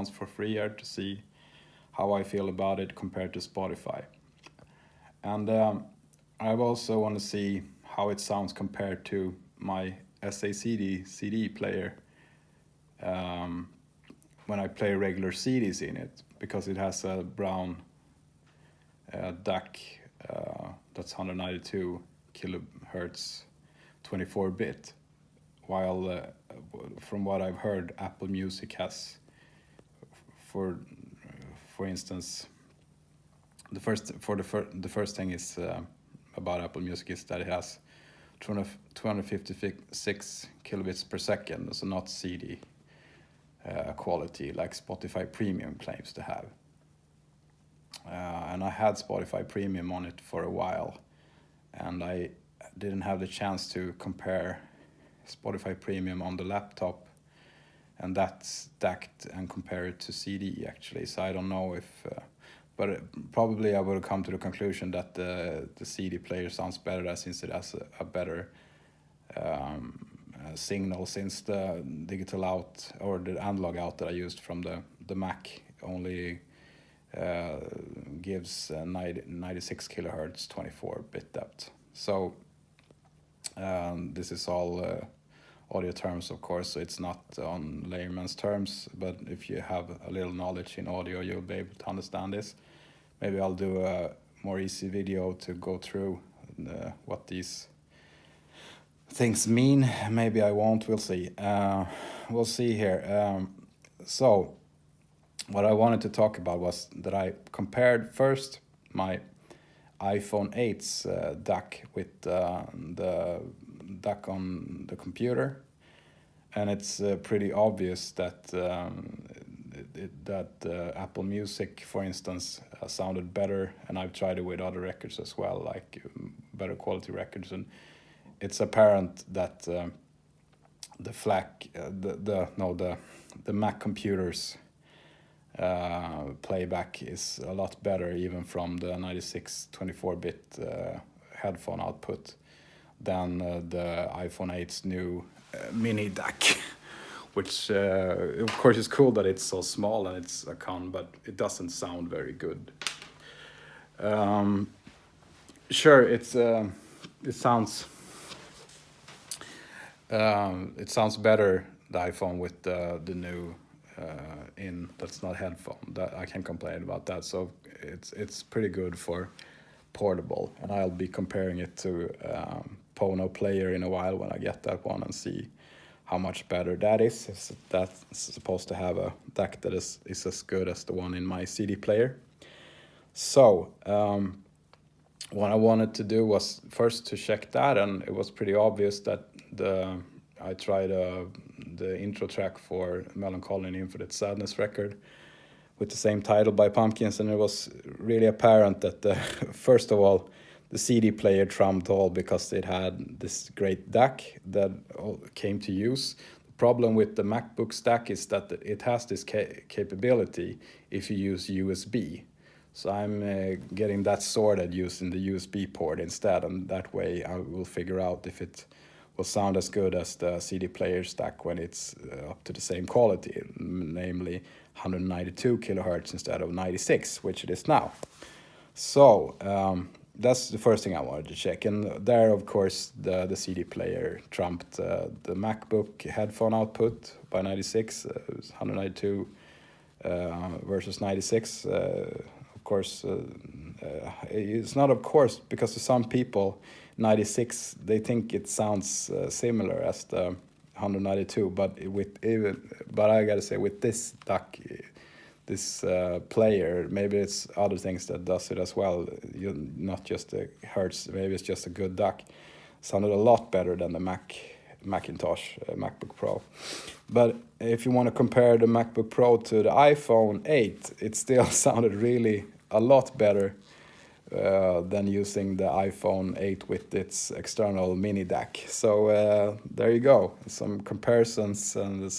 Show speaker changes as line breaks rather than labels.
months for free here to see how I feel about it compared to Spotify. And I also want to see how it sounds compared to my SACD CD player when I play regular CDs in it, because it has a brown DAC that's 192 kilohertz 24-bit, while from what I've heard, Apple Music has, for instance, the first thing is about Apple Music is that it has 256 kilobits per second, so not CD quality like Spotify Premium claims to have. And I had Spotify Premium on it for a while, and I didn't have the chance to compare Spotify Premium on the laptop and that's stacked and compare it to CD actually. So I don't know if, but probably I would come to the conclusion that the CD player sounds better, since it has a better signal, since the digital out or the analog out that I used from the Mac only gives 96 kilohertz 24-bit depth. So this is all audio terms, of course, so it's not on layman's terms, but if you have a little knowledge in audio, you'll be able to understand this. Maybe I'll do a more easy video to go through what these things mean. Maybe I won't, we'll see. We'll see here. So what I wanted to talk about was that I compared first my iPhone 8's DAC with the DAC on the computer, and it's pretty obvious that Apple Music, for instance, sounded better, and I've tried it with other records as well, like better quality records, and it's apparent that the Mac computers playback is a lot better, even from the 96 24-bit headphone output, than the iPhone 8's new mini DAC, which of course is cool that it's so small and it's a con, but it doesn't sound very good. Sure, it sounds better, the iPhone, with the new that's not headphone. That I can't complain about that. So it's pretty good for portable, and I'll be comparing it to Pono Player in a while when I get that one and see how much better that is. That's supposed to have a DAC that is as good as the one in my CD player. So what I wanted to do was first to check that, and it was pretty obvious that I tried the intro track for Melancholy and Infinite Sadness record with the same title by Pumpkins, and it was really apparent that first of all, the CD player trumped all because it had this great DAC that came to use. The problem with the MacBook stack is that it has this capability if you use USB. So I'm getting that sorted using the USB port instead, and that way I will figure out if it will sound as good as the CD player stack when it's up to the same quality, namely 192 kilohertz instead of 96, which it is now. So that's the first thing I wanted to check, and there, of course, the CD player trumped the MacBook headphone output by 96. It was 192 versus 96. Of course, it's not of course, because to some people 96, they think it sounds similar as the 192, but I gotta say, with this DAC, this player, maybe it's other things that does it as well. Not just the hertz, maybe it's just a good DAC. Sounded a lot better than the Macintosh MacBook Pro. But if you want to compare the MacBook Pro to the iPhone 8, it still sounded really a lot better than using the iPhone 8 with its external mini DAC. So there you go, some comparisons and